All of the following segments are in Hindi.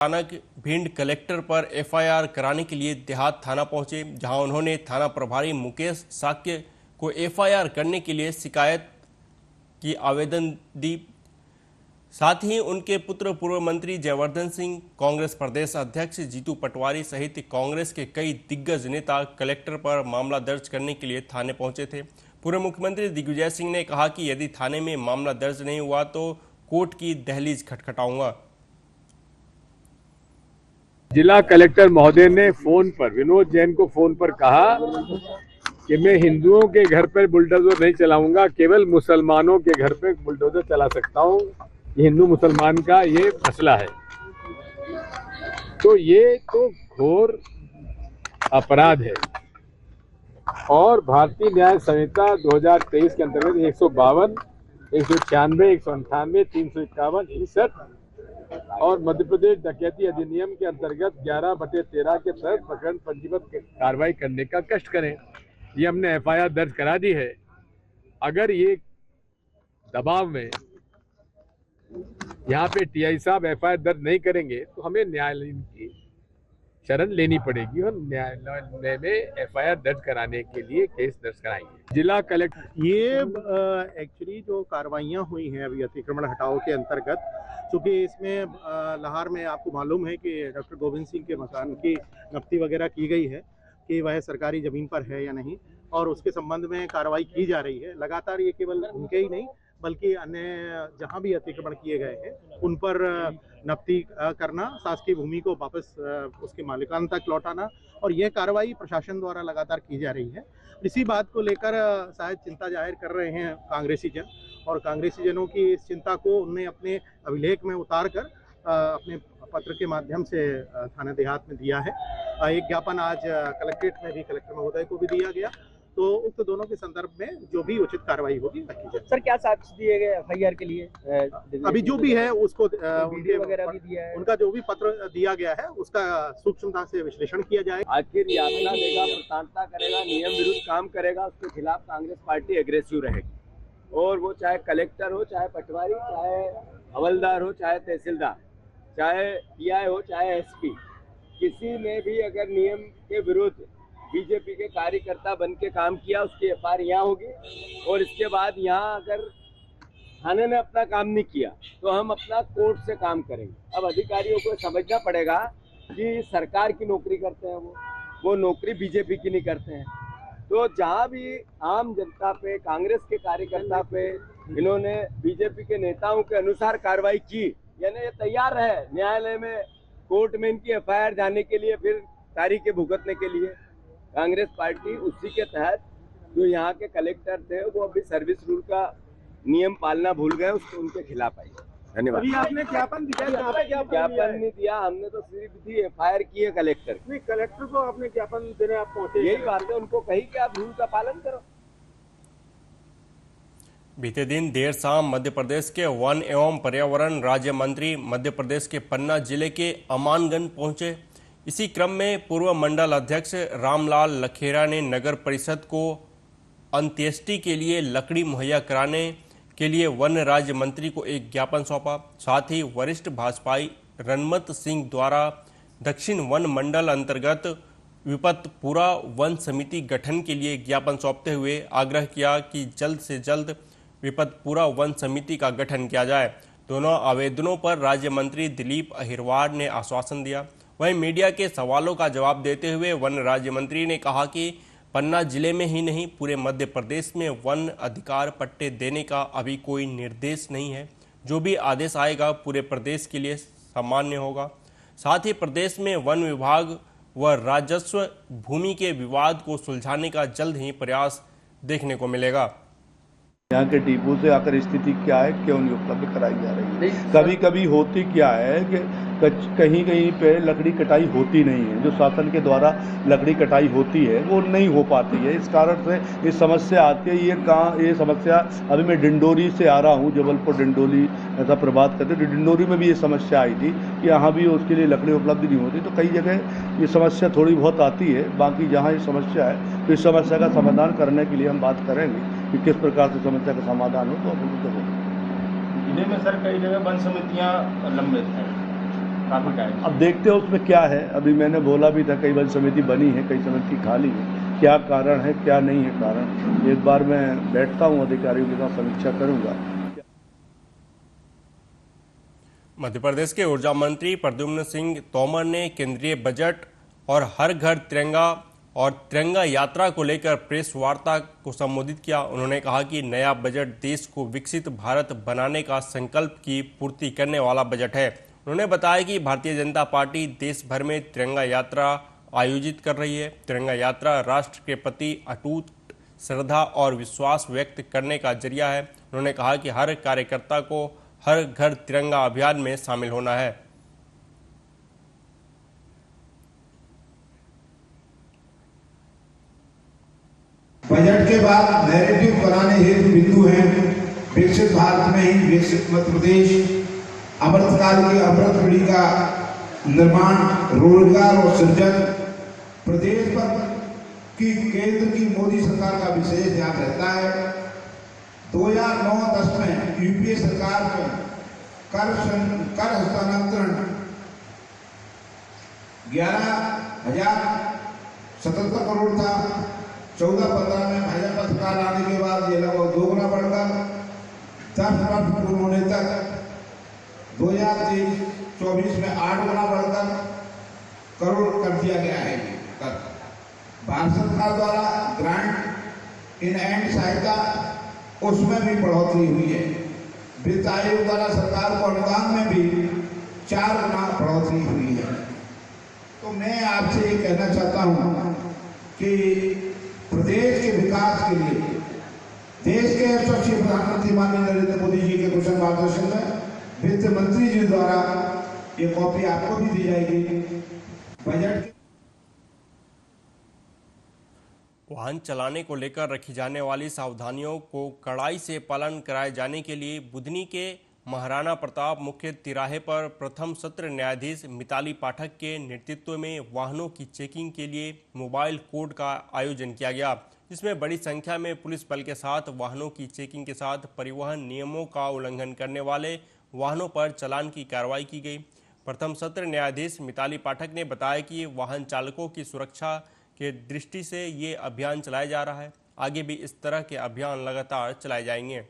अचानक भिंड कलेक्टर पर एफआईआर कराने के लिए देहात थाना पहुंचे, जहां उन्होंने थाना प्रभारी मुकेश साक्य को एफआईआर करने के लिए शिकायत की आवेदन दी। साथ ही उनके पुत्र पूर्व मंत्री जयवर्धन सिंह, कांग्रेस प्रदेश अध्यक्ष जीतू पटवारी सहित कांग्रेस के कई दिग्गज नेता कलेक्टर पर मामला दर्ज करने के लिए थाने पहुंचे थे। पूर्व मुख्यमंत्री दिग्विजय सिंह ने कहा कि यदि थाने में मामला दर्ज नहीं हुआ तो कोर्ट की दहलीज खटखटाऊंगा। जिला कलेक्टर महोदय ने फोन पर विनोद जैन को फोन पर कहा कि मैं हिंदुओं के घर पर बुलडोजर नहीं चलाऊंगा, केवल मुसलमानों के घर पर बुलडोजर चला सकता हूं। ये हिंदू मुसलमान का ये मसला है। तो ये तो घोर अपराध है और भारतीय न्याय संहिता 2023 के अंतर्गत 152, 196, 198, 351, 61 और मध्य प्रदेश डकैती अधिनियम के अंतर्गत 11/13 के तहत प्रकरण पंजीबद्ध कार्रवाई करने का कष्ट करें। ये हमने एफआईआर दर्ज करा दी है। अगर ये दबाव में यहाँ पे टीआई साहब एफआईआर दर्ज नहीं करेंगे तो हमें न्यायालय की शरण लेनी पड़ेगी और न्यायालय में एफआईआर दर्ज कराने के लिए केस दर्ज कराएंगे। जिला कलेक्टर ये एक्चुअली जो कार्रवाइयाँ हुई हैं अभी अतिक्रमण हटाओ के अंतर्गत, क्योंकि इसमें लाहौर में आपको मालूम है कि डॉक्टर गोविंद सिंह के मकान की नफ्ती वगैरह की गई है कि वह सरकारी ज़मीन पर है या नहीं, और उसके संबंध में कार्रवाई की जा रही है लगातार। ये केवल उनके ही नहीं बल्कि अन्य जहां भी अतिक्रमण किए गए हैं उन पर नफ्ती करना, शासकीय भूमि को वापस उसके मालिकान तक लौटाना, और यह कार्रवाई प्रशासन द्वारा लगातार की जा रही है। इसी बात को लेकर शायद चिंता जाहिर कर रहे हैं कांग्रेसी जन, और कांग्रेसी जनों की इस चिंता को उन्होंने अपने अभिलेख में उतार कर अपने पत्र के माध्यम से थाना देहात में दिया है। एक ज्ञापन आज कलेक्ट्रेट में भी कलेक्टर महोदय को भी दिया गया। तो उक्त दोनों के संदर्भ में जो भी उचित कार्रवाई होगी रखी जाए। सर, क्या साक्ष्य दिए गए एफआईआर के लिए? अभी जो भी है उसको उनके वगैरह भी दिया है, उनका जो भी पत्र दिया गया है उसका सूक्ष्मता से विश्लेषण किया जाए। आखिर यातना देगा, प्रताड़ना करेगा, नियम विरुद्ध काम करेगा, उसके खिलाफ कांग्रेस पार्टी एग्रेसिव रहेगी। और वो चाहे कलेक्टर हो, चाहे पटवारी, चाहे हवलदार हो, चाहे तहसीलदार, चाहे पीआई हो, चाहे एसपी, किसी ने भी अगर नियम के विरुद्ध बीजेपी के कार्यकर्ता बन के काम किया उसकी एफआईआर यहाँ होगी। और इसके बाद यहाँ अगर थाने ने अपना काम नहीं किया तो हम अपना कोर्ट से काम करेंगे। अब अधिकारियों को समझना पड़ेगा कि सरकार की नौकरी करते हैं, वो नौकरी बीजेपी की नहीं करते हैं। तो जहाँ भी आम जनता पे, कांग्रेस के कार्यकर्ता पे इन्होंने बीजेपी के नेताओं के अनुसार कार्रवाई की, यानी ये तैयार है न्यायालय में, कोर्ट में इनकी एफआईआर जाने के लिए, फिर तारीखें भुगतने के लिए। कांग्रेस पार्टी उसी के तहत जो यहाँ के कलेक्टर थे वो अभी सर्विस रूल का नियम पालना भूल गए, उसको उनके खिलाफ आई। धन्यवाद। अभी आपने ज्ञापन दिया? ज्ञापन नहीं दिया हमने, तो सिर्फ एफआईआर की है कलेक्टर। नहीं, कलेक्टर को आपने ज्ञापन देने आप पहुंचे? यही बात है, उनको कही कि आप रूल का पालन करो। बीते दिन देर शाम मध्य प्रदेश के वन एवं पर्यावरण राज्य मंत्री मध्य प्रदेश के पन्ना जिले के अमानगंज पहुंचे। इसी क्रम में पूर्व मंडल अध्यक्ष रामलाल लखेरा ने नगर परिषद को अंत्येष्टि के लिए लकड़ी मुहैया कराने के लिए वन राज्य मंत्री को एक ज्ञापन सौंपा। साथ ही वरिष्ठ भाजपाई रनमत सिंह द्वारा दक्षिण वन मंडल अंतर्गत विपतपुरा वन समिति गठन के लिए ज्ञापन सौंपते हुए आग्रह किया कि जल्द से जल्द विपतपुरा वन समिति का गठन किया जाए। दोनों आवेदनों पर राज्य मंत्री दिलीप अहिरवार ने आश्वासन दिया। वहीं मीडिया के सवालों का जवाब देते हुए वन राज्य मंत्री ने कहा कि पन्ना जिले में ही नहीं पूरे मध्य प्रदेश में वन अधिकार पट्टे देने का अभी कोई निर्देश नहीं है। जो भी आदेश आएगा पूरे प्रदेश के लिए सामान्य होगा। साथ ही प्रदेश में वन विभाग व राजस्व भूमि के विवाद को सुलझाने का जल्द ही प्रयास देखने को मिलेगा। यहाँ के डिपो से आकर स्थिति क्या है, क्यों नहीं उपलब्ध कराई जा रही है? कभी कभी होती क्या है कि कहीं कहीं पे लकड़ी कटाई होती नहीं है, जो शासन के द्वारा लकड़ी कटाई होती है वो नहीं हो पाती है। इस कारण से ये समस्या आती है। ये समस्या अभी मैं डिंडोरी से आ रहा हूँ, जबलपुर डिंडोरी ऐसा प्रभात करते, तो डिंडोरी में भी ये समस्या आई थी कि यहाँ भी उसके लिए लकड़ी उपलब्ध नहीं होती। तो कई जगह ये समस्या थोड़ी बहुत आती है। बाकी जहाँ ये समस्या है तो इस समस्या का समाधान करने के लिए हम बात करेंगे कि किस प्रकार से समस्या का समाधान हो। तो जिले में सर कई जगह वन समितियाँ लंबित हैं, काफी टाइम। अब देखते हैं उसमें क्या है। अभी मैंने बोला भी था कई बार समिति बनी है, कई समिति खाली है, क्या कारण है क्या नहीं है कारण, एक बार मैं बैठता हूँ अधिकारियों के साथ समीक्षा करूँगा। मध्य प्रदेश के ऊर्जा मंत्री प्रद्युम्न सिंह तोमर ने केंद्रीय बजट और हर घर तिरंगा और तिरंगा यात्रा को लेकर प्रेस वार्ता को संबोधित किया। उन्होंने कहा कि नया बजट देश को विकसित भारत बनाने का संकल्प की पूर्ति करने वाला बजट है। उन्होंने बताया कि भारतीय जनता पार्टी देश भर में तिरंगा यात्रा आयोजित कर रही है। तिरंगा यात्रा राष्ट्र के प्रति अटूट श्रद्धा और विश्वास व्यक्त करने का जरिया है। उन्होंने कहा कि हर कार्यकर्ता को हर घर तिरंगा अभियान में शामिल होना है। बजट के बाद नैरेटिव बनाने हेतु बिंदु हैं। विकसित भारत में ही विकसित मध्य प्रदेश, अमृतकाल की अमृत पीढ़ी का निर्माण, रोजगार और सृजन, प्रदेश पर की केंद्र की मोदी सरकार का विशेष ध्यान रहता है। 2009-10 में यूपीए सरकार को कर हस्तांतरण 11,077 करोड़ था। 14-15 में भाजपा सरकार आने के बाद ये लगभग दोगुना बढ़कर 10 वर्ष पूर्ण होने तक 2023-24 में 8 गुना बढ़कर करोड़ कर दिया गया है। भारत सरकार द्वारा ग्रांट इन एंड सहायता उसमें भी बढ़ोतरी हुई है। वित्त आयोग द्वारा सरकार को अनुदान में भी 4 गुना बढ़ोतरी हुई है। तो मैं आपसे ये कहना चाहता हूँ कि प्रदेश के विकास के लिए देश के यशस्वी प्रधानमंत्री माननीय नरेंद्र मोदी जी के कुशल मार्गदर्शन में वित्त मंत्री जी द्वारा ये कॉपी आपको भी दी जाएगी बजट। वाहन चलाने को लेकर रखी जाने वाली सावधानियों को कड़ाई से पालन कराए जाने के लिए बुधनी के महाराणा प्रताप मुख्य तिराहे पर प्रथम सत्र न्यायाधीश मिताली पाठक के नेतृत्व में वाहनों की चेकिंग के लिए मोबाइल कोर्ट का आयोजन किया गया, जिसमें बड़ी संख्या में पुलिस बल के साथ वाहनों की चेकिंग के साथ परिवहन नियमों का उल्लंघन करने वाले वाहनों पर चालान की कार्रवाई की गई। प्रथम सत्र न्यायाधीश मिताली पाठक ने बताया कि वाहन चालकों की सुरक्षा के दृष्टि से ये अभियान चलाया जा रहा है। आगे भी इस तरह के अभियान लगातार चलाए जाएंगे।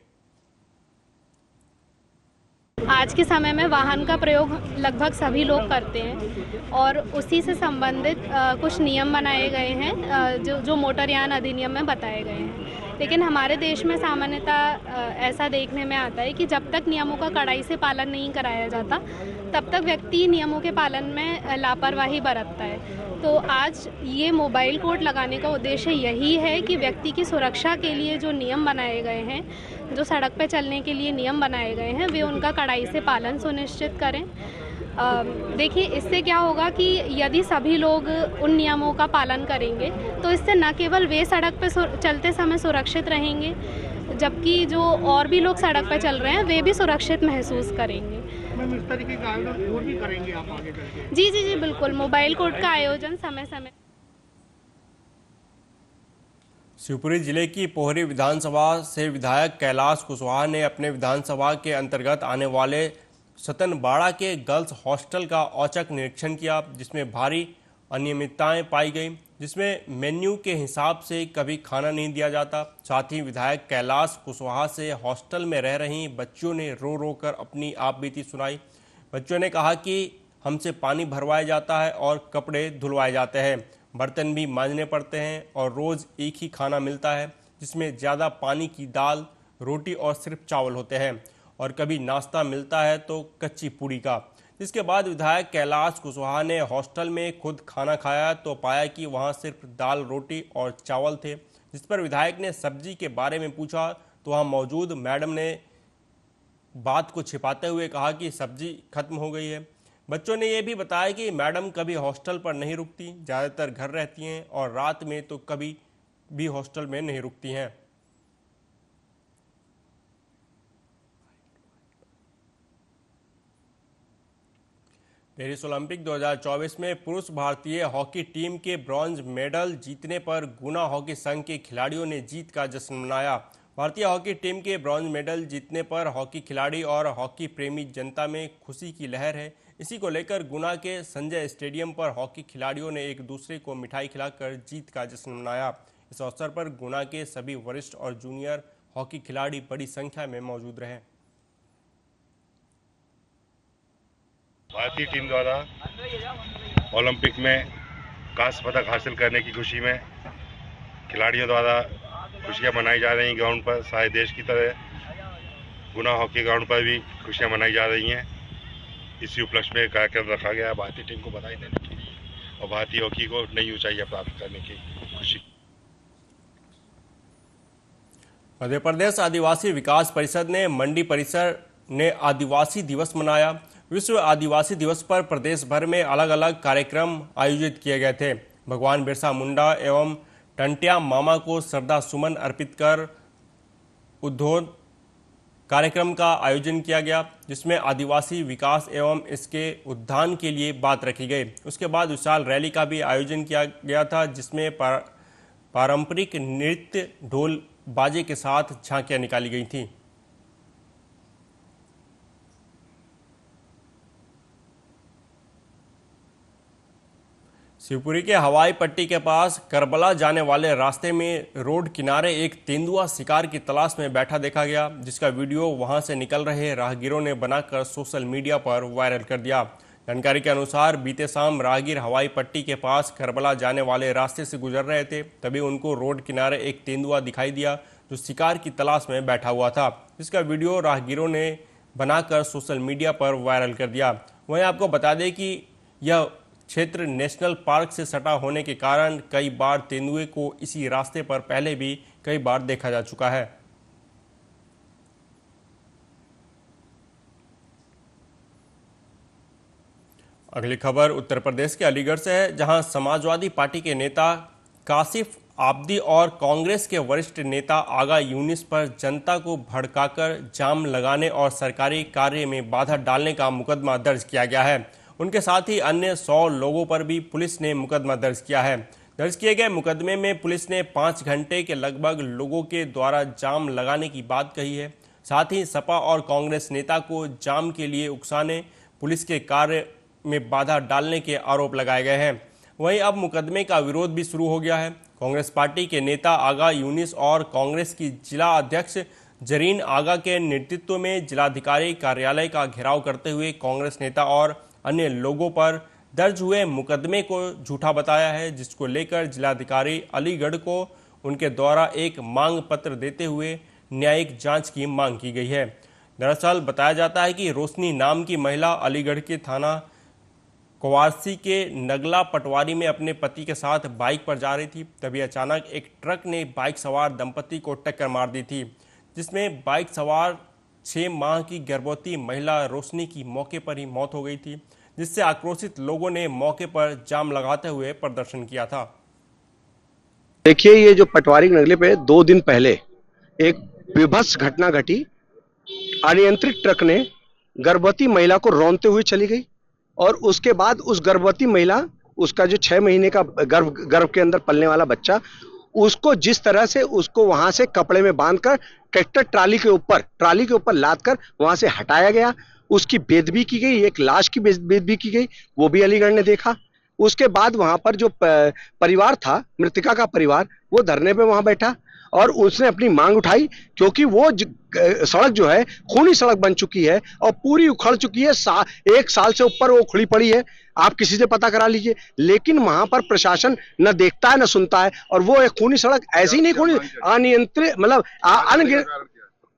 आज के समय में वाहन का प्रयोग लगभग सभी लोग करते हैं और उसी से संबंधित कुछ नियम बनाए गए हैं जो मोटरयान अधिनियम में बताए गए हैं। लेकिन हमारे देश में सामान्यतः ऐसा देखने में आता है कि जब तक नियमों का कड़ाई से पालन नहीं कराया जाता तब तक व्यक्ति नियमों के पालन में लापरवाही बरतता है। तो आज ये मोबाइल कोर्ट लगाने का उद्देश्य यही है कि व्यक्ति की सुरक्षा के लिए जो नियम बनाए गए हैं, जो सड़क पर चलने के लिए नियम बनाए गए हैं, वे उनका कड़ाई से पालन सुनिश्चित करें। देखिए, इससे क्या होगा कि यदि सभी लोग उन नियमों का पालन करेंगे तो इससे न केवल वे सड़क पर चलते समय सुरक्षित रहेंगे, जबकि जो और भी लोग सड़क पर चल रहे हैं वे भी सुरक्षित महसूस करेंगे। मैम, इस तरीके का आयोजन और भी करेंगे आप आगे चलकर? जी बिल्कुल, मोबाइल कोर्ट का आयोजन समय समय। शिवपुरी जिले की पोहरी विधानसभा से विधायक कैलाश कुशवाहा ने अपने विधानसभा के अंतर्गत आने वाले सतनबाड़ा के गर्ल्स हॉस्टल का औचक निरीक्षण किया, जिसमें भारी अनियमितताएं पाई गई, जिसमें मेन्यू के हिसाब से कभी खाना नहीं दिया जाता। साथ ही विधायक कैलाश कुशवाहा से हॉस्टल में रह रही बच्चियों ने रो रो कर अपनी आपबीती सुनाई। बच्चों ने कहा कि हमसे पानी भरवाया जाता है और कपड़े धुलवाए जाते हैं, बर्तन भी मांजने पड़ते हैं और रोज़ एक ही खाना मिलता है जिसमें ज़्यादा पानी की दाल, रोटी और सिर्फ चावल होते हैं, और कभी नाश्ता मिलता है तो कच्ची पूड़ी का। इसके बाद विधायक कैलाश कुशवाहा ने हॉस्टल में खुद खाना खाया तो पाया कि वहां सिर्फ दाल, रोटी और चावल थे। जिस पर विधायक ने सब्जी के बारे में पूछा तो वहां मौजूद मैडम ने बात को छिपाते हुए कहा कि सब्जी खत्म हो गई है। बच्चों ने यह भी बताया कि मैडम कभी हॉस्टल पर नहीं रुकती, ज़्यादातर घर रहती हैं और रात में तो कभी भी हॉस्टल में नहीं रुकती हैं। पेरिस ओलंपिक 2024 में पुरुष भारतीय हॉकी टीम के ब्रॉन्ज मेडल जीतने पर गुना हॉकी संघ के खिलाड़ियों ने जीत का जश्न मनाया। भारतीय हॉकी टीम के ब्रॉन्ज मेडल जीतने पर हॉकी खिलाड़ी और हॉकी प्रेमी जनता में खुशी की लहर है। इसी को लेकर गुना के संजय स्टेडियम पर हॉकी खिलाड़ियों ने एक दूसरे को मिठाई खिलाकर जीत का जश्न मनाया। इस अवसर पर गुना के सभी वरिष्ठ और जूनियर हॉकी खिलाड़ी बड़ी संख्या में मौजूद रहे। भारतीय टीम द्वारा ओलंपिक में कांस्य पदक हासिल करने की खुशी में खिलाड़ियों द्वारा खुशियां मनाई जा रही हैं। ग्राउंड पर सारे देश की तरह गुना हॉकी ग्राउंड पर भी खुशियां मनाई जा रही हैं। इसी उपलक्ष्य में कार्यक्रम रखा गया है भारतीय टीम को बधाई देने के लिए और भारतीय हॉकी को नई ऊंचाइयां प्राप्त करने की खुशी। मध्य प्रदेश आदिवासी विकास परिषद ने मंडी परिसर ने आदिवासी दिवस मनाया। विश्व आदिवासी दिवस पर प्रदेश भर में अलग अलग कार्यक्रम आयोजित किए गए थे। भगवान बिरसा मुंडा एवं टंटिया मामा को श्रद्धा सुमन अर्पित कर उद्बोधन कार्यक्रम का आयोजन किया गया, जिसमें आदिवासी विकास एवं इसके उत्थान के लिए बात रखी गई। उसके बाद विशाल रैली का भी आयोजन किया गया था, जिसमें पारंपरिक नृत्य ढोल बाजे के साथ झांकियां निकाली गई थीं। शिवपुरी के हवाई पट्टी के पास करबला जाने वाले रास्ते में रोड किनारे एक तेंदुआ शिकार की तलाश में बैठा देखा गया, जिसका वीडियो वहां से निकल रहे राहगीरों ने बनाकर सोशल मीडिया पर वायरल कर दिया। जानकारी के अनुसार बीते शाम राहगीर हवाई पट्टी के पास करबला जाने वाले रास्ते से गुजर रहे थे, तभी उनको रोड किनारे एक तेंदुआ दिखाई दिया जो शिकार की तलाश में बैठा हुआ था, जिसका वीडियो राहगीरों ने बनाकर सोशल मीडिया पर वायरल कर दिया। वहीं आपको बता दें कि यह क्षेत्र नेशनल पार्क से सटा होने के कारण कई बार तेंदुए को इसी रास्ते पर पहले भी कई बार देखा जा चुका है। अगली खबर उत्तर प्रदेश के अलीगढ़ से है, जहां समाजवादी पार्टी के नेता काशिफ आब्दी और कांग्रेस के वरिष्ठ नेता आगा यूनिस पर जनता को भड़काकर जाम लगाने और सरकारी कार्य में बाधा डालने का मुकदमा दर्ज किया गया है। उनके साथ ही अन्य 100 लोगों पर भी पुलिस ने मुकदमा दर्ज किया है। दर्ज किए गए मुकदमे में पुलिस ने 5 घंटे के लगभग लोगों के द्वारा जाम लगाने की बात कही है। साथ ही सपा और कांग्रेस नेता को जाम के लिए उकसाने, पुलिस के कार्य में बाधा डालने के आरोप लगाए गए हैं। वहीं अब मुकदमे का विरोध भी शुरू हो गया है। कांग्रेस पार्टी के नेता आगा यूनिस और कांग्रेस की जिला अध्यक्ष जरीन आगा के नेतृत्व में जिलाधिकारी कार्यालय का घेराव करते हुए कांग्रेस नेता और अन्य लोगों पर दर्ज हुए मुकदमे को झूठा बताया है, जिसको लेकर जिलाधिकारी अलीगढ़ को उनके द्वारा एक मांग पत्र देते हुए न्यायिक जांच की मांग की गई है। दरअसल बताया जाता है कि रोशनी नाम की महिला अलीगढ़ के थाना कुवारसी के नगला पटवारी में अपने पति के साथ बाइक पर जा रही थी, तभी अचानक एक ट्रक ने बाइक सवार दंपति को टक्कर मार दी थी, जिसमें बाइक सवार 6 माह की गर्भवती महिला रोशनी की मौके पर ही मौत हो गई थी, जिससे आक्रोशित लोगों ने मौके पर जाम लगाते हुए प्रदर्शन किया था। देखिए, ये जो पटवारी नगले पे 2 दिन पहले एक विभत्स घटना घटी। अनियंत्रित ट्रक ने गर्भवती महिला को रौंदते हुए चली गई और उसके बाद उस गर्भवती महिला, उसका जो 6 महीने का गर्भ के अंदर पलने वाला बच्चा, उसको जिस तरह से उसको वहां से कपड़े में बांधकर ट्रैक्टर ट्राली के ऊपर लादकर वहां से हटाया गया। उसकी बेदबी की गई, एक लाश की बेदबी की गई, वो भी अलीगढ़ ने देखा। उसके बाद वहां पर जो परिवार था, मृतका का परिवार, वो धरने पे वहां बैठा और उसने अपनी मांग उठाई, क्योंकि वो सड़क जो है खूनी सड़क बन चुकी है और पूरी उखड़ चुकी है। 1 साल से ऊपर वो उखड़ी पड़ी है, आप किसी से पता करा लीजिए। लेकिन वहां पर प्रशासन न देखता है न सुनता है, और वो एक खूनी सड़क ऐसी नहीं खूनी, अनियंत्रित, मतलब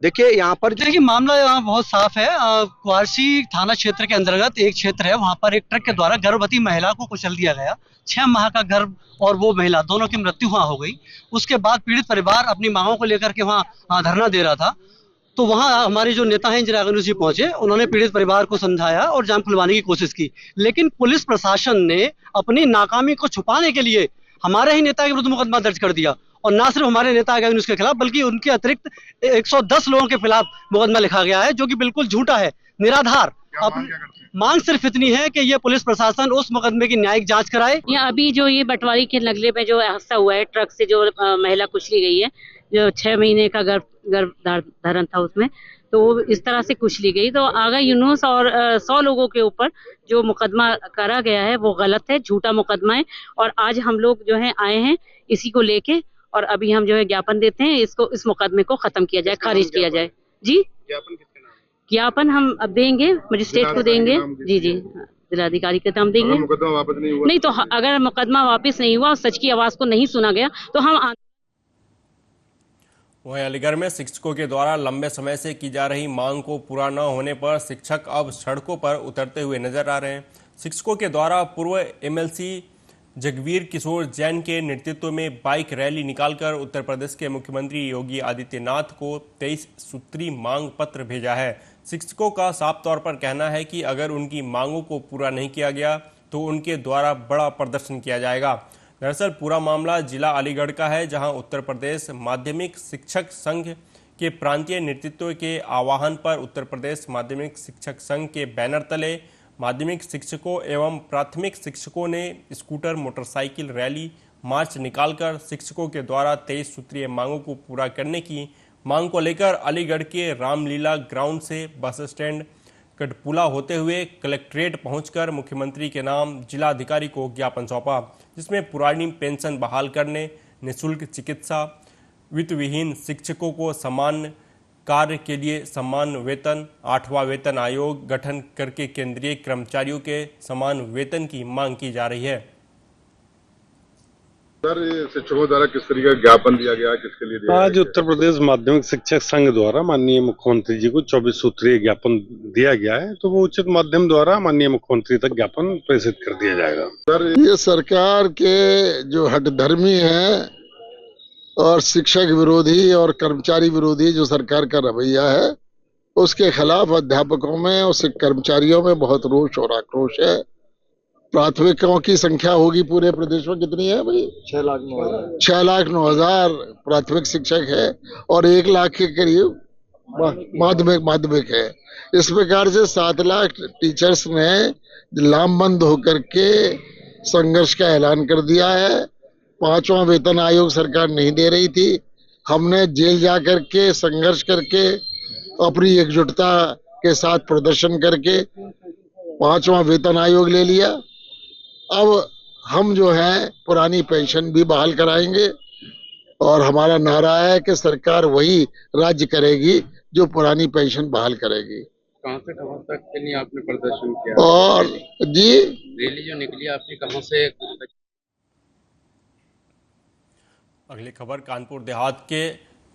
देखिए यहाँ पर देखिए मामला यहाँ बहुत साफ है। कुवारसी थाना क्षेत्र के अंतर्गत एक क्षेत्र है, वहां पर एक ट्रक के द्वारा गर्भवती महिला को कुचल दिया गया। 6 माह का गर्भ और वो महिला दोनों की मृत्यु वहां हो गई। उसके बाद पीड़ित परिवार अपनी मांगों को लेकर के वहां धरना दे रहा था, तो वहां हमारे जो नेता हैं इंदिरा गांधी जी पहुंचे, उन्होंने पीड़ित परिवार को समझाया और जाम खुलवाने की कोशिश की। लेकिन पुलिस प्रशासन ने अपनी नाकामी को छुपाने के लिए हमारे ही नेता के विरुद्ध मुकदमा दर्ज कर दिया, और ना सिर्फ हमारे नेता आगे उसके खिलाफ, बल्कि उनके अतिरिक्त 110 लोगों के खिलाफ मुकदमा लिखा गया है, जो कि बिल्कुल झूठा है, निराधार। मांग सिर्फ इतनी है कि ये पुलिस प्रशासन उस मुकदमे की न्यायिक जांच कराए। यहाँ अभी जो ये बटवारी के नगले में जो हादसा हुआ है, ट्रक से जो महिला कुचली गई है, जो 6 महीने का गर्भ धारण था उसमें, तो इस तरह से कुचली गई। तो आगा यूनुस और 100 लोगों के ऊपर जो मुकदमा करा गया है वो गलत है, झूठा मुकदमा है। और आज हम लोग जो है आए हैं इसी को लेके, और अभी हम जो है ज्ञापन देते हैं, इस मुकदमे को खत्म किया जाए, खारिज किया जाए। जी, ज्ञापन हम अब देंगे, मजिस्ट्रेट को देंगे। जी जी, जिलाधिकारी के नाम देंगे। मुकदमा वापस नहीं हुआ नहीं तो अगर मुकदमा वापस नहीं हुआ, सच की आवाज को नहीं सुना गया, तो हम वहीं अलीगढ़ में शिक्षकों के द्वारा लंबे समय से की जा रही मांग को पूरा न होने पर शिक्षक अब सड़कों पर उतरते हुए नजर आ रहे हैं। शिक्षकों के द्वारा पूर्व एमएलसी जगवीर किशोर जैन के नेतृत्व में बाइक रैली निकालकर उत्तर प्रदेश के मुख्यमंत्री योगी आदित्यनाथ को 23 सूत्री मांग पत्र भेजा है। शिक्षकों का साफ तौर पर कहना है कि अगर उनकी मांगों को पूरा नहीं किया गया तो उनके द्वारा बड़ा प्रदर्शन किया जाएगा। दरअसल पूरा मामला जिला अलीगढ़ का है, जहां उत्तर प्रदेश माध्यमिक शिक्षक संघ के प्रांतीय नेतृत्व के आह्वान पर उत्तर प्रदेश माध्यमिक शिक्षक संघ के बैनर तले माध्यमिक शिक्षकों एवं प्राथमिक शिक्षकों ने स्कूटर, मोटरसाइकिल रैली मार्च निकालकर शिक्षकों के द्वारा 23 सूत्रीय मांगों को पूरा करने की मांग को लेकर अलीगढ़ के रामलीला ग्राउंड से बस स्टैंड कटपुला होते हुए कलेक्ट्रेट पहुंचकर मुख्यमंत्री के नाम जिलाधिकारी को ज्ञापन सौंपा, जिसमें पुरानी पेंशन बहाल करने, निःशुल्क चिकित्सा, वित्तविहीन शिक्षकों को समान कार्य के लिए समान वेतन, 8वां वेतन आयोग गठन करके केंद्रीय कर्मचारियों के समान वेतन की मांग की जा रही है। सर, शिक्षकों द्वारा किस तरीके का ज्ञापन दिया गया, किसके लिए दिया? आज उत्तर प्रदेश माध्यमिक शिक्षक संघ द्वारा माननीय मुख्यमंत्री जी को 24 सूत्रीय ज्ञापन दिया गया है, तो वो उचित माध्यम द्वारा माननीय मुख्यमंत्री तक ज्ञापन प्रेषित कर दिया जाएगा। सर, ये सरकार के जो हठधर्मी है और शिक्षक विरोधी और कर्मचारी विरोधी जो सरकार का रवैया है, उसके खिलाफ अध्यापकों में और कर्मचारियों में बहुत रोष और आक्रोश है। प्राथमिकों की संख्या होगी पूरे प्रदेश में कितनी है भाई? 6,09,000 प्राथमिक शिक्षक है और 1 लाख के करीब माध्यमिक है। इस प्रकार से 7 लाख टीचर्स ने लामबंद होकर के संघर्ष का ऐलान कर दिया है। 5वां वेतन आयोग सरकार नहीं दे रही थी, हमने जेल जा करके संघर्ष करके अपनी एकजुटता के साथ प्रदर्शन करके 5वां वेतन आयोग ले लिया। अब हम जो है पुरानी पेंशन भी बहाल कराएंगे और हमारा नारा है कि सरकार वही राज्य करेगी जो पुरानी पेंशन बहाल करेगी। कहां से कहां तक के लिए आपने प्रदर्शन किया? और जी, रैली जो निकली आपने कहां से? अगली खबर कानपुर देहात के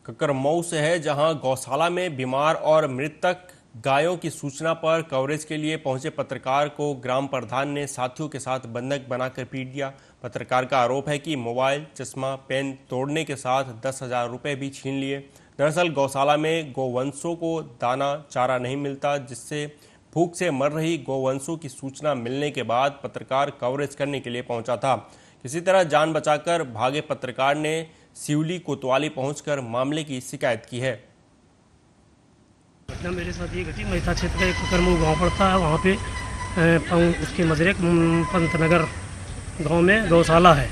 ककरमऊ से है, जहां गौशाला में बीमार और मृतक गायों की सूचना पर कवरेज के लिए पहुंचे पत्रकार को ग्राम प्रधान ने साथियों के साथ बंधक बनाकर पीट दिया। पत्रकार का आरोप है कि मोबाइल, चश्मा, पेन तोड़ने के साथ 10,000 रुपये भी छीन लिए। दरअसल गौशाला में गोवंशों को दाना चारा नहीं मिलता, जिससे भूख से मर रही गोवंशों की सूचना मिलने के बाद पत्रकार कवरेज करने के लिए पहुंचा था। किसी तरह जान बचाकर भागे पत्रकार ने सिवली कोतवाली पहुंचकर मामले की शिकायत की है। घटना मेरे साथ ये घटी, महिता क्षेत्र का एक ककरमऊ गाँव पड़ता है, वहाँ पे उसके मजरे पंतनगर गांव में गौशाला है।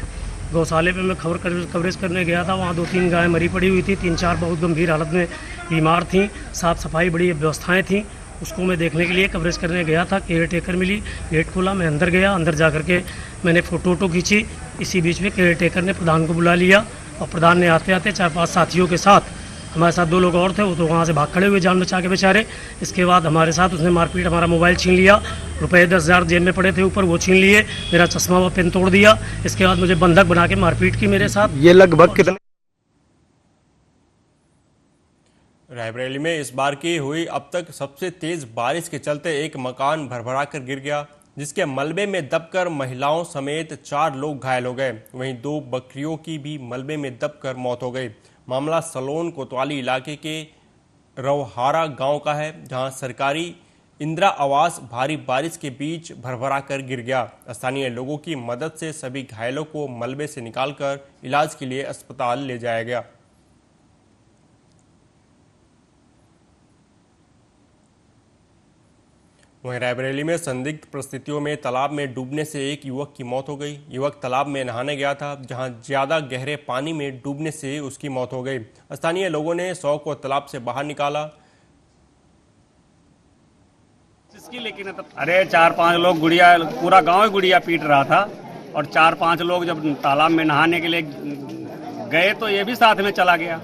गौशाले पे मैं कवरेज करने गया था। वहाँ 2-3 गायें मरी पड़ी हुई थी, 3-4 बहुत गंभीर हालत में बीमार थीं। साफ़ सफाई बड़ी व्यवस्थाएं थीं, उसको मैं देखने के लिए कवरेज करने गया था। केयर टेकर मिली, गेट खोला, मैं अंदर गया। अंदर जा कर के मैंने फ़ोटो खींची। इसी बीच में केयर टेकर ने प्रधान को बुला लिया और प्रधान ने आते आते 4-5 साथियों के साथ, हमारे साथ 2 लोग और थे, वो तो वहाँ से भाग खड़े हुए जान बचा के बेचारे। इसके बाद हमारे साथ उसने मारपीट, हमारा मोबाइल छीन लिया, रुपये 10,000 जेब में पड़े थे ऊपर वो छीन लिए, मेरा चश्मा व पेन तोड़ दिया। इसके बाद मुझे बंधक बना के मारपीट की मेरे साथ। ये लगभग कितने? रायबरेली में इस बार की हुई अब तक सबसे तेज बारिश के चलते एक मकान भरभरा कर गिर गया, जिसके मलबे में दबकर महिलाओं समेत 4 लोग घायल हो गए। वहीं 2 बकरियों की भी मलबे में दबकर मौत हो गई। मामला सलोन कोतवाली इलाके के रवहारा गांव का है, जहां सरकारी इंदिरा आवास भारी बारिश के बीच भरभरा कर गिर गया। स्थानीय लोगों की मदद से सभी घायलों को मलबे से निकालकर इलाज के लिए अस्पताल ले जाया गया। वहीं रायबरेली में संदिग्ध परिस्थितियों में तालाब में डूबने से एक युवक की मौत हो गई। युवक तालाब में नहाने गया था, जहां ज्यादा गहरे पानी में डूबने से उसकी मौत हो गई। स्थानीय लोगों ने 100 को तालाब से बाहर निकाला। कोशिश की लेकिन अरे 4-5 लोग गुड़िया, पूरा गांव ही गुड़िया पीट रहा था और 4-5 लोग जब तालाब में नहाने के लिए गए तो ये भी साथ में चला गया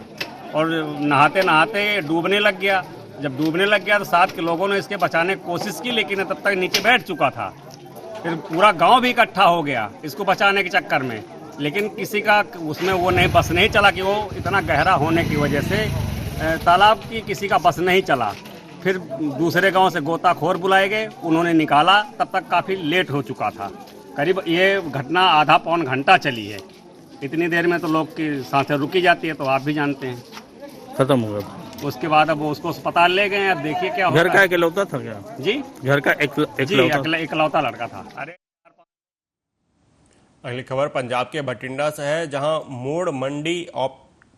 और नहाते नहाते डूबने लग गया। जब डूबने लग गया तो साथ के लोगों ने इसके बचाने की कोशिश की लेकिन तब तक नीचे बैठ चुका था। फिर पूरा गांव भी इकट्ठा हो गया इसको बचाने के चक्कर में, लेकिन किसी का उसमें वो नहीं बस नहीं चला कि वो इतना गहरा होने की वजह से तालाब की किसी का बस नहीं चला। फिर दूसरे गांव से गोताखोर बुलाए गए, उन्होंने निकाला, तब तक काफ़ी लेट हो चुका था। करीब ये घटना आधा पौन घंटा चली है। इतनी देर में तो लोग की सांसें रुकी जाती है, तो आप भी जानते हैं। खत्म हो गया। उसके बाद अब उसको अस्पताल ले गए। अब देखिए क्या होता है। घर का इकलौता था क्या? जी, घर का इकलौता लड़का था। अरे अगली खबर पंजाब के भटिंडा से है, जहां मोड़ मंडी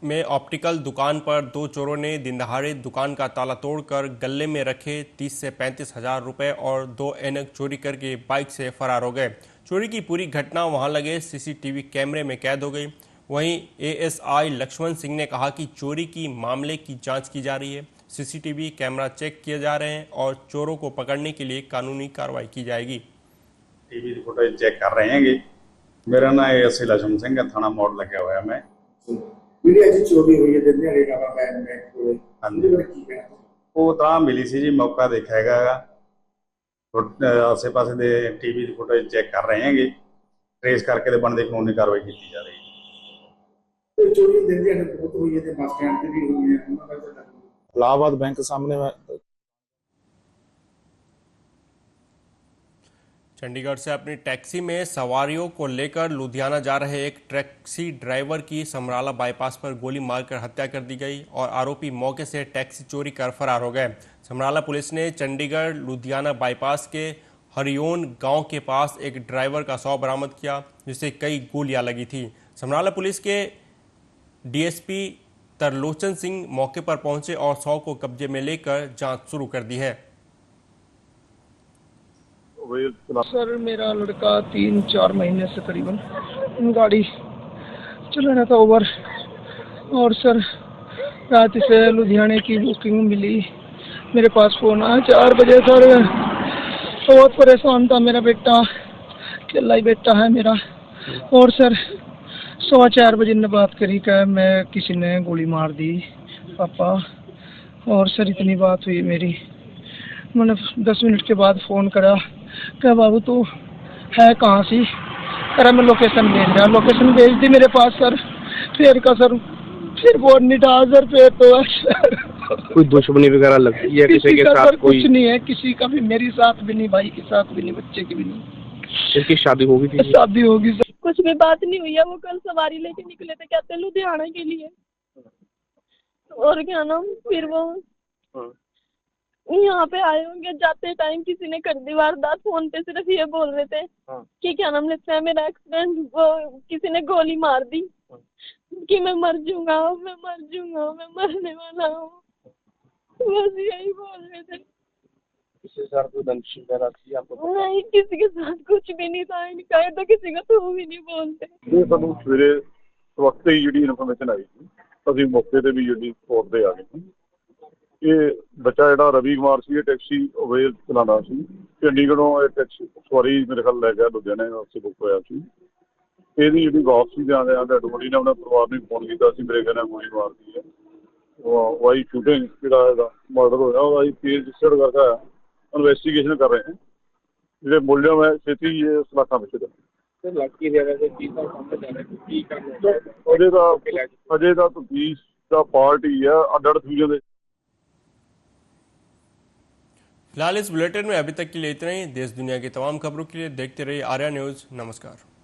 में ऑप्टिकल दुकान पर 2 चोरों ने दिन दहाड़े दुकान का ताला तोड़कर गले में रखे 30 से 35 हजार रुपए और 2 ऐनक चोरी करके बाइक से फरार हो गए। चोरी की पूरी घटना वहां लगे सीसीटीवी कैमरे में कैद हो गई। वहीं एएसआई लक्ष्मण सिंह ने कहा कि चोरी की मामले की जांच की जा रही है, सीसीटीवी कैमरा चेक किए जा रहे हैं और चोरों को पकड़ने के लिए कानूनी कार्रवाई की जाएगी। टीवी फुटेज चेक कर रहे हैं। मेरा नाम एएसआई लक्ष्मण सिंह है, थाना मोड़ लगा हुआ है। मैं चोरी हुई है वो ਤਾਂ ਮਿਲੀ ਸੀ ਜੀ, मौका देखा हैगा। आसे पासे दे टीवी फुटेज चेक कर रहे हैं, ट्रेस करके ते बनदी कानूनी कार्रवाई की जा रही है। चोरी दिन दिहाड़े बहुत हुई है, बस स्टैंड पे भी हुई है। इलाहाबाद बैंक सामने चंडीगढ़ से अपनी टैक्सी में सवारियों को लेकर लुधियाना जा रहे एक टैक्सी ड्राइवर की समराला बाईपास पर गोली मारकर हत्या कर दी गई और आरोपी मौके से टैक्सी चोरी कर फरार हो गए। समराला पुलिस ने चंडीगढ़ लुधियाना बाईपास के हरियोन गांव के पास एक ड्राइवर का शव बरामद किया, जिसे कई गोलियां लगी थी। समराला पुलिस के डीएसपी तरलोचन सिंह मौके पर पहुंचे और शव को कब्जे में लेकर जांच शुरू कर दी है। सर, मेरा लड़का 3-4 महीने से करीबन गाड़ी चला रहा था ओवर, और सर रात से लुधियाने की बुकिंग मिली, मेरे पास फोन आया 4 बजे। सर बहुत परेशान था मेरा बेटा, अकेला ही बेटा है मेरा। और सर 4:15 बजे ने बात करी कि मैं किसी ने गोली मार दी पापा। और सर इतनी बात हुई मेरी। मैंने 10 मिनट के बाद फ़ोन करा, क्या बाबू तू है कहाँ सी? अरे मैं लोकेशन भेज रहा, लोकेशन भेज दी मेरे पास सर। फिर का सर फिर वो नहीं था सर। फिर तो कोई दुश्मनी वगैरह लगती है किसी के साथ? कोई कुछ नहीं है, किसी का भी, मेरे साथ भी नहीं, भाई के साथ भी नहीं, बच्चे की भी नहीं। इनकी शादी होगी थी? शादी होगी सर। कुछ भी बात नहीं हुई है। वो कल सवारी लेके निकले थे, कहते लुधियाना के लिए, और क्या नाम, फिर वो यहाँ पे आए होंगे। जाते टाइम किसी ने कर दी वारदात। फोन पे सिर्फ ये बोल रहे थे कि क्या नाम लेते हैं, मेरा एक्सीडेंट, वो किसी ने गोली मार दी कि मैं मर जाऊंगा, मैं मर जाऊंगा, मैं मरने वाला हूँ, बस यही बोल रहे थे। किसी के साथ कोई रंजिश वगैरह थी आपको? नहीं, किसी के साथ कुछ भी नहीं था इनका। तो किसी का तो भी नहीं बोलते। ये ਸਾਨੂੰ ਸਵੇਰੇ ਵਕਤ ਹੀ ਜਿਹੜੀ ਇਨਫੋਰਮੇਸ਼ਨ ਆਈ ਸੀ, ਅਸੀਂ ਮੌਕੇ ਤੇ ਵੀ ਜਿਹੜੀ ਸਪੋਰਟ ਤੇ ਆ ਗਏ ਸੀ। ਇਹ ਬੱਚਾ ਜਿਹੜਾ ਰਵੀ ਕੁਮਾਰ ਸੀ, ਇਹ ਟੈਕਸੀ ਅਵੇਲ ਚਲਾਉਂਦਾ ਸੀ। ਚੰਡੀਗੜ੍ਹੋਂ ਇਹ ਟੈਕਸੀ ਸਵਾਰੀ ਮੇਰੇ ਖਿਆਲ ਲੈ ਗਿਆ ਲੁਧਿਆਣੇ ਵਾਸਤੇ ਬੁੱਕ ਹੋਇਆ ਸੀ। ਇਹਦੀ ਜਿਹੜੀ ਵਾਪਸੀ ਜਾਂਦੇ ਆ ਡੈਡਬੋਡੀ ਨੇ ਆਪਣੇ ਪਰਿਵਾਰ ਨੂੰ ਫੋਨ ਕੀਤਾ ਸੀ, ਮੇਰੇ ਕਹਿੰਦੇ ਗੋਲੀ ਮਾਰਦੀ ਹੈ। ਉਹ ਆਈ ਸ਼ੂਟਿੰਗ ਜਿਹੜਾ ਇਹਦਾ ਮਰਡਰ ਹੋਇਆ, ਉਹ ਆਈ ਕੇਸ ਰਜਿਸਟਰਡ ਕਰਕੇ ਇਨਵੈਸਟੀਗੇਸ਼ਨ ਕਰ ਰਹੇ हैं। ਜਿਹੜੇ ਮੁਲਜ਼ਮ ਹੈ ਛੇਤੀ ਇਹ ਸਲਾਖਾਂ ਵਿੱਚ ਦੇ लड़की दे रहे थे की का सामने जा रहे थे की करना अजय का तो 20 का पार्ट ही है अडर फ्यूजन। फिलहाल इस बुलेटिन में अभी तक के लिए इतना ही। देश दुनिया की तमाम खबरों के लिए देखते रहिए आर्या न्यूज़। नमस्कार।